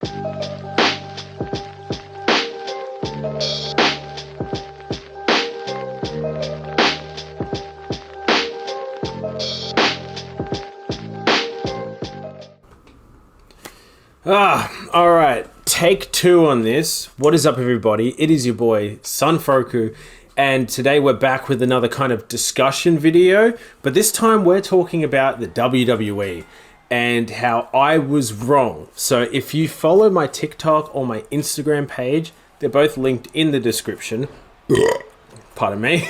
All right. Take two on this. What is up, everybody? It is your boy, Son Froku, and today we're back with another kind of discussion video, but this time we're talking about the WWE and how I was wrong. So if you follow my TikTok or my Instagram page, they're both linked in the description. Pardon me.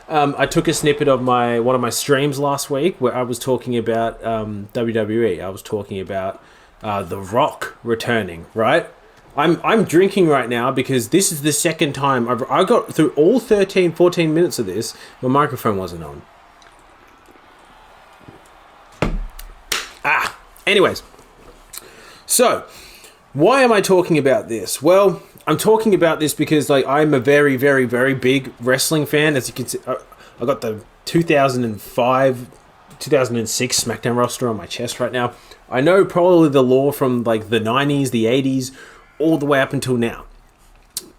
I took a snippet of one of my streams last week where I was talking about WWE. I was talking about The Rock returning, right? I'm drinking right now because this is the second time I got through all 14 minutes of this. My microphone wasn't on. Anyways. So, why am I talking about this? Well, I'm talking about this because I'm a very, very, very big wrestling fan. As you can see, I got the 2005, 2006 SmackDown roster on my chest right now. I know probably the lore from the 90s, the 80s, all the way up until now.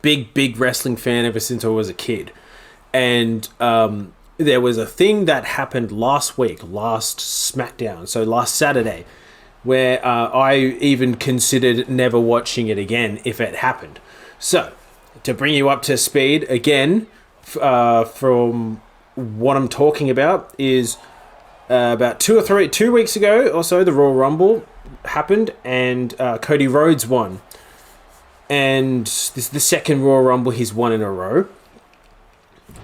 Big wrestling fan ever since I was a kid. And there was a thing that happened last SmackDown, so last Saturday, where I even considered never watching it again if it happened. So, to bring you up to speed again, from what I'm talking about is about 2 weeks ago or so, the Royal Rumble happened and Cody Rhodes won. And this is the second Royal Rumble he's won in a row.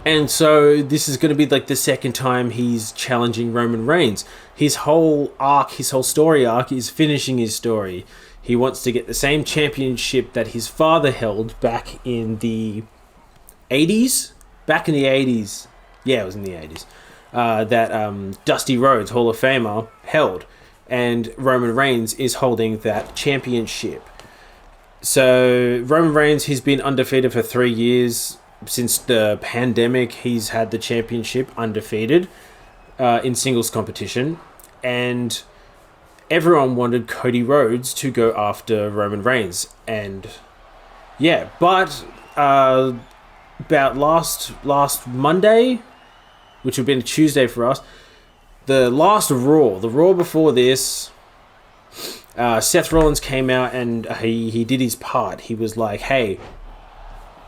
And so this is going to be the second time he's challenging Roman Reigns. His whole story arc is finishing his story. He wants to get the same championship that his father held back in the 80s. Back in the 80s. Yeah, it was in the 80s. That Dusty Rhodes, Hall of Famer, held. And Roman Reigns is holding that championship. So Roman Reigns, he's been undefeated for 3 years. Since the pandemic, he's had the championship undefeated in singles competition. And everyone wanted Cody Rhodes to go after Roman Reigns. And yeah, but about last Monday, which would have been a Tuesday for us, the Raw before this, Seth Rollins came out and he did his part. He was like, hey,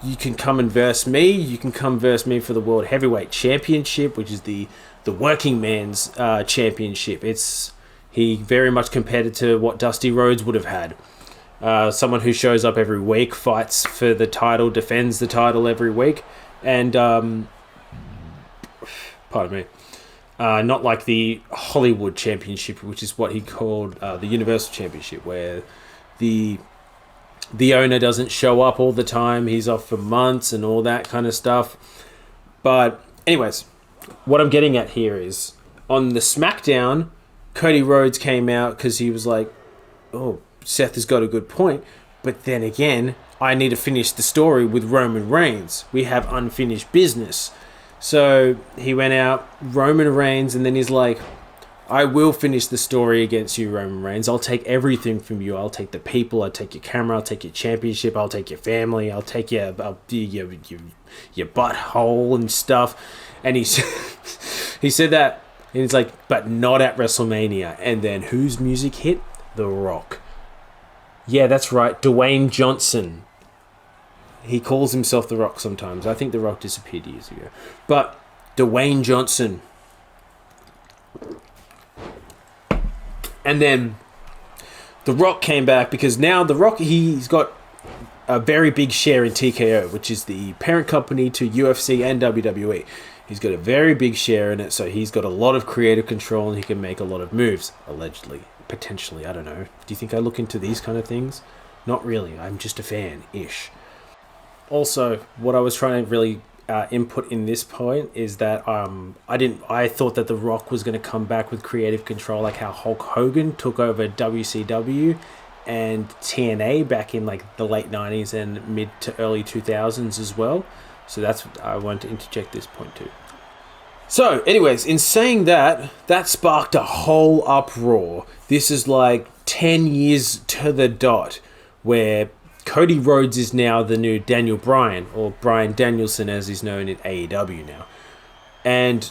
you can come and verse me. You can come verse me for the World Heavyweight Championship, which is the working man's championship. He very much compared it to what Dusty Rhodes would have had. Someone who shows up every week, fights for the title, defends the title every week, and pardon me, not like the Hollywood Championship, which is what he called the Universal Championship, where the owner doesn't show up all the time. He's off for months and all that kind of stuff. But anyways, what I'm getting at here is on the SmackDown, Cody Rhodes came out because he was like, oh, Seth has got a good point. But then again, I need to finish the story with Roman Reigns. We have unfinished business. So he went out, Roman Reigns, and then he's like, I will finish the story against you, Roman Reigns. I'll take everything from you. I'll take the people. I'll take your camera. I'll take your championship. I'll take your family. I'll take your butthole and stuff. And he said that. And he's like, but not at WrestleMania. And then whose music hit? The Rock. Yeah, that's right. Dwayne Johnson. He calls himself The Rock sometimes. I think The Rock disappeared years ago. But Dwayne Johnson. And then The Rock came back because now The Rock, he's got a very big share in TKO, which is the parent company to UFC and WWE. He's got a very big share in it, so he's got a lot of creative control and he can make a lot of moves, allegedly. Potentially, I don't know. Do you think I look into these kind of things? Not really. I'm just a fan-ish. Also, what I was trying to really input in this point is that I thought that The Rock was going to come back with creative control, like how Hulk Hogan took over WCW and TNA back in the late 90s and mid to early 2000s as well. So that's what I wanted to interject this point too. So anyways, in saying that, that sparked a whole uproar. This is 10 years to the dot where Cody Rhodes is now the new Daniel Bryan, or Bryan Danielson as he's known in AEW now. And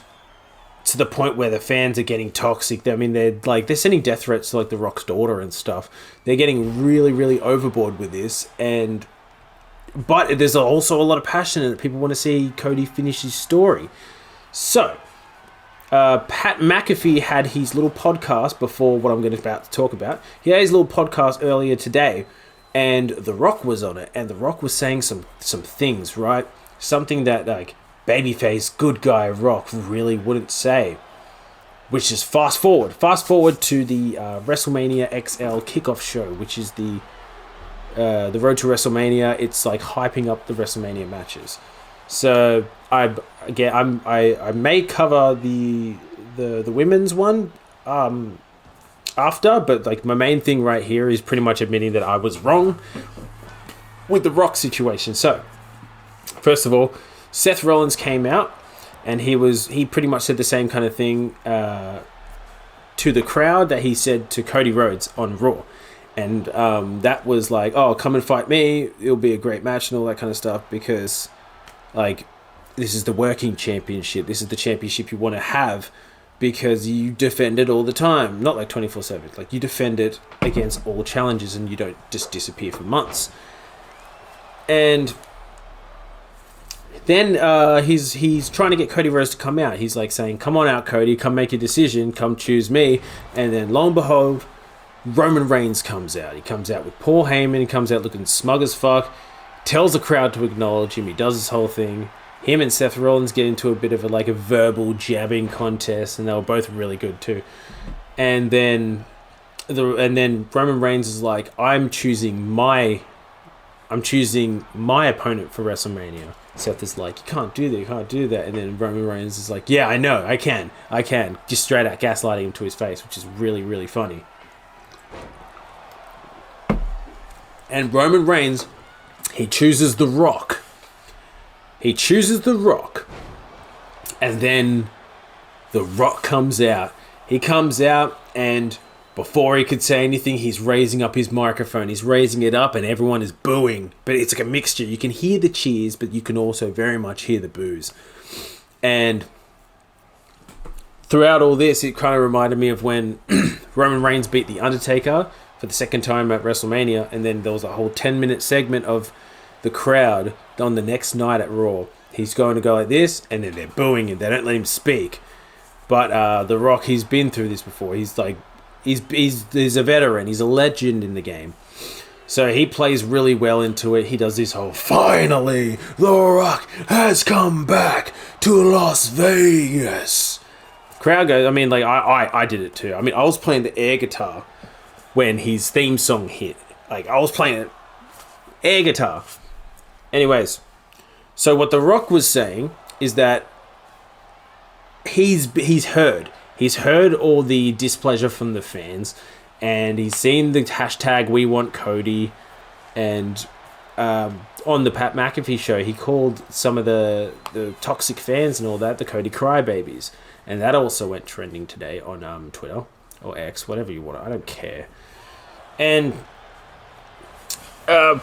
to the point where the fans are getting toxic. I mean, they're sending death threats to like The Rock's daughter and stuff. They're getting really, really overboard with this. But there's also a lot of passion in it. People want to see Cody finish his story. So, Pat McAfee had his little podcast before what I'm about to talk about. He had his little podcast earlier today, and The Rock was on it. And The Rock was saying some things, right? Something that, like, babyface, good guy Rock really wouldn't say. Which is fast forward to the WrestleMania XL Kickoff show, which is the road to WrestleMania. It's like hyping up the WrestleMania matches. So I may cover the women's one after, but like my main thing right here is pretty much admitting that I was wrong with the Rock situation. So first of all, Seth Rollins came out and he pretty much said the same kind of thing to the crowd that he said to Cody Rhodes on Raw. And that was like, oh, come and fight me. It'll be a great match and all that kind of stuff because, like, this is the working championship. This is the championship you want to have because you defend it all the time. Not like 24/7. Like, you defend it against all challenges and you don't just disappear for months. And then he's trying to get Cody Rhodes to come out. He's like saying, come on out, Cody. Come make a decision. Come choose me. And then lo and behold, Roman Reigns comes out. He comes out with Paul Heyman. He comes out looking smug as fuck. Tells the crowd to acknowledge him. He does this whole thing. Him and Seth Rollins get into a bit of a verbal jabbing contest, and they were both really good too. And then Roman Reigns is like, I'm choosing my opponent for WrestleMania. Seth is like, you can't do that. And then Roman Reigns is like, yeah, I know, I can. Just straight out gaslighting him to his face, which is really, really funny. And Roman Reigns, he chooses The Rock. And then The Rock comes out. He comes out, and before he could say anything, he's raising up his microphone. He's raising it up, and everyone is booing. But it's like a mixture. You can hear the cheers, but you can also very much hear the boos. And throughout all this, it kind of reminded me of when Roman Reigns beat The Undertaker for the second time at WrestleMania, and then there was a whole 10-minute segment of the crowd on the next night at Raw. He's going to go like this, and then they're booing him. They don't let him speak. But The Rock, he's been through this before. He's a veteran. He's a legend in the game. So he plays really well into it. He does this whole, finally, The Rock has come back to Las Vegas. Crowd goes, I mean, like, I did it too. I mean, I was playing the air guitar when his theme song hit. Like, I was playing it air guitar. Anyways, so what The Rock was saying is that he's heard all the displeasure from the fans, and he's seen the hashtag We Want Cody, and on the Pat McAfee show, he called some of the toxic fans and all that the Cody crybabies, and that also went trending today on Twitter or X, whatever you want. I don't care. And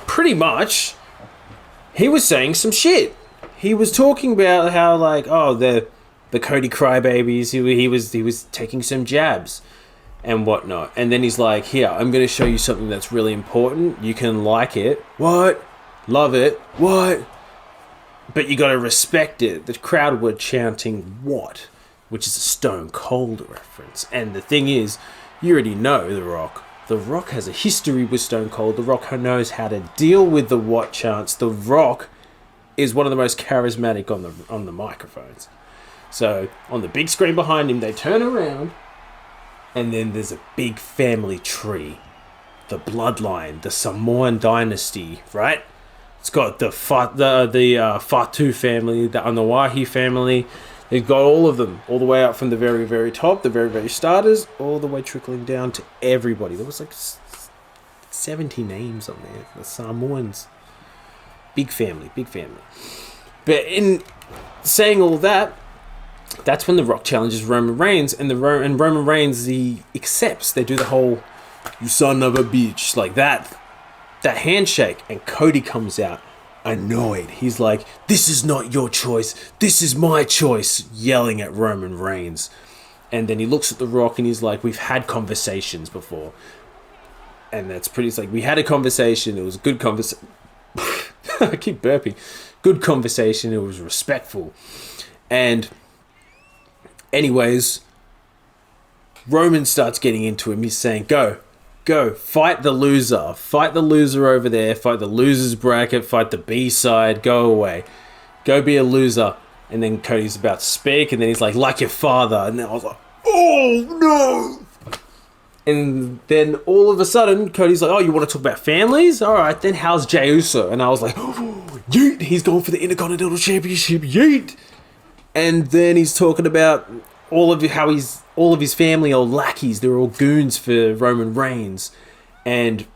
pretty much, he was saying some shit. He was talking about how, like, oh, the Cody crybabies. He was taking some jabs and whatnot. And then he's like, here, I'm going to show you something that's really important. You can like it. What? Love it. What? But you got to respect it. The crowd were chanting, what? Which is a Stone Cold reference. And the thing is, you already know The Rock. The Rock has a history with Stone Cold. The Rock knows how to deal with the what chants. The Rock is one of the most charismatic on the microphones. So, on the big screen behind him, they turn around, and then there's a big family tree. The bloodline, the Samoan dynasty, right? It's got the Fatu family, the Anawahi family. They've got all of them, all the way up from the very, very top, the very, very starters, all the way trickling down to everybody. There was like 70 names on there. The Samoans. Big family, big family. But in saying all that, that's when The Rock challenges Roman Reigns, and Roman Reigns, he accepts. They do the whole, you son of a bitch, like that. that handshake, and Cody comes out annoyed. He's like, "This is not your choice. This is my choice," yelling at Roman Reigns. And then he looks at The Rock and he's like, "We've had conversations before." And that's pretty, it's like, we had a conversation. It was a good conversation. I keep burping. Good conversation. It was respectful. And anyways, Roman starts getting into him. He's saying, go, fight the loser. Fight the loser over there. Fight the loser's bracket. Fight the B-side. Go away. Go be a loser. And then Cody's about to speak, and then he's like your father. And then I was like, oh, no. And then all of a sudden, Cody's like, oh, you want to talk about families? All right, then how's Jey Uso? And I was like, oh, yeet, he's going for the Intercontinental Championship, yeet. And then he's talking about all of his family are lackeys. They're all goons for Roman Reigns. And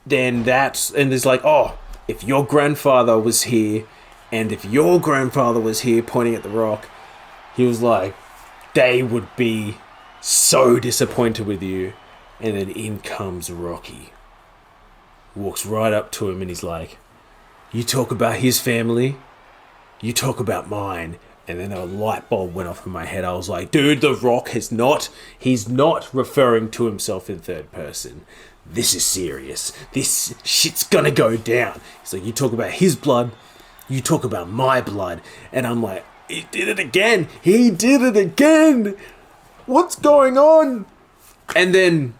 then there's like, oh, if your grandfather was here, and if your grandfather was here, pointing at The Rock, he was like, they would be so disappointed with you. And then in comes Rocky. Walks right up to him and he's like, you talk about his family, you talk about mine. And then a light bulb went off in my head. I was like, dude, The Rock he's not referring to himself in third person. This is serious. This shit's gonna go down. He's like, you talk about his blood, you talk about my blood. And I'm like, he did it again. He did it again. What's going on? And then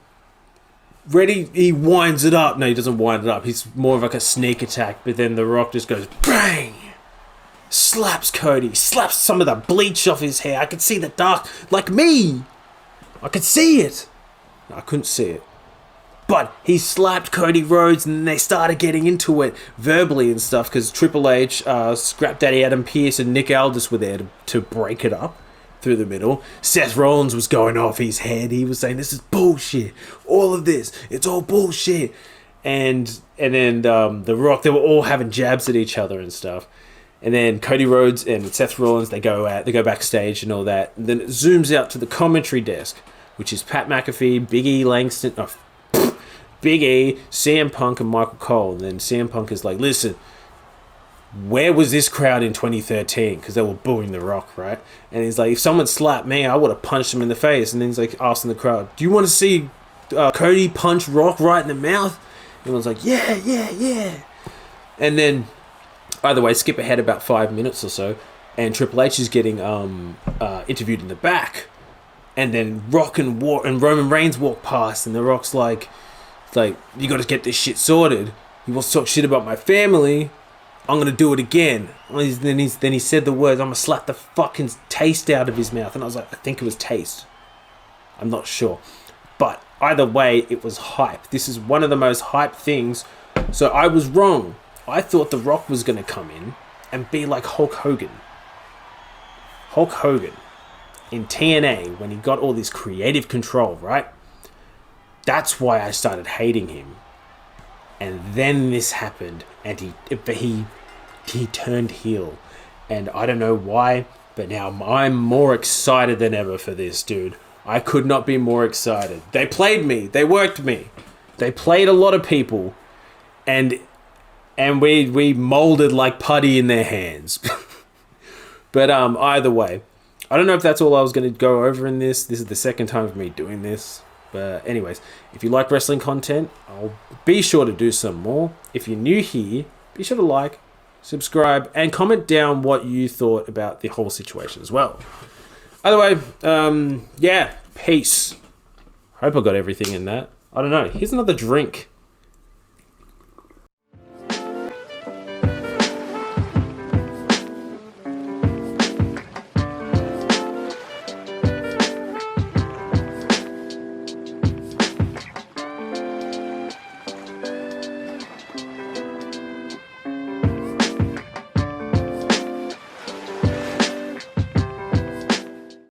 he winds it up. No, he doesn't wind it up. He's more of like a sneak attack. But then The Rock just goes, bang! Slaps Cody. Slaps some of the bleach off his hair. I could see the dark. Like me. I could see it. No, I couldn't see it. But he slapped Cody Rhodes and they started getting into it verbally and stuff because Triple H, Scrap Daddy Adam Pearce and Nick Aldis were there to break it up through the middle. Seth Rollins was going off his head. He was saying, this is bullshit. All of this, it's all bullshit. And then The Rock, they were all having jabs at each other and stuff. And then Cody Rhodes and Seth Rollins, they go backstage and all that. And then it zooms out to the commentary desk, which is Pat McAfee, Big E Langston, Big E, CM Punk, and Michael Cole. And then CM Punk is like, listen, where was this crowd in 2013? Because they were booing The Rock, right? And he's like, if someone slapped me, I would have punched him in the face. And then he's like asking the crowd, do you want to see Cody punch Rock right in the mouth? And everyone's like, yeah. And then, either way, skip ahead about 5 minutes or so, and Triple H is getting interviewed in the back. And then Rock and Roman Reigns walk past, and The Rock's like, you got to get this shit sorted. He wants to talk shit about my family. I'm gonna do it again. Then he said the words, I'm gonna slap the fucking taste out of his mouth. And I was like, I think it was taste. I'm not sure. But either way, it was hype. This is one of the most hype things. So I was wrong. I thought The Rock was gonna come in and be like Hulk Hogan. Hulk Hogan in TNA when he got all this creative control, right? That's why I started hating him. And then this happened, and he turned heel. And I don't know why, but now I'm more excited than ever for this, dude. I could not be more excited. They played me. They worked me. They played a lot of people. And we molded like putty in their hands. But either way, I don't know if that's all I was going to go over in this. This is the second time for me doing this. But anyways, if you like wrestling content, I'll be sure to do some more. If you're new here, be sure to like, subscribe, and comment down what you thought about the whole situation as well. Either way, yeah, peace. Hope I got everything in that. I don't know. Here's another drink.